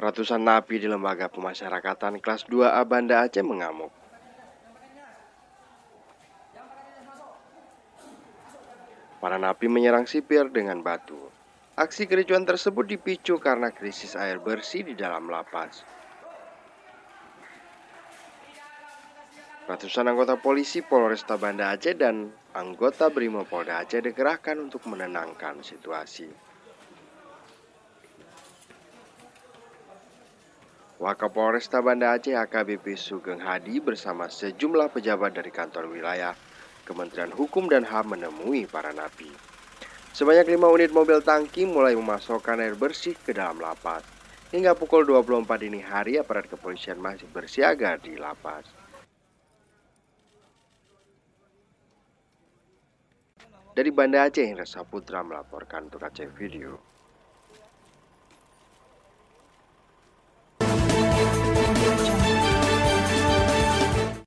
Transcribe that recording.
Ratusan napi di lembaga pemasyarakatan kelas 2A Banda Aceh mengamuk. Para napi menyerang sipir dengan batu. Aksi kericuan tersebut dipicu karena krisis air bersih di dalam lapas. Ratusan anggota polisi Polresta Banda Aceh dan anggota Brimopolda Aceh dikerahkan untuk menenangkan situasi. Wakapolresta Banda Aceh AKBP Sugeng Hadi bersama sejumlah pejabat dari kantor wilayah, Kementerian Hukum dan HAM menemui para napi. Sebanyak 5 unit mobil tangki mulai memasukkan air bersih ke dalam lapas. Hingga pukul 24 dini hari aparat kepolisian masih bersiaga di lapas. Dari Banda Aceh, Indra Saputra melaporkan untuk Aceh Video.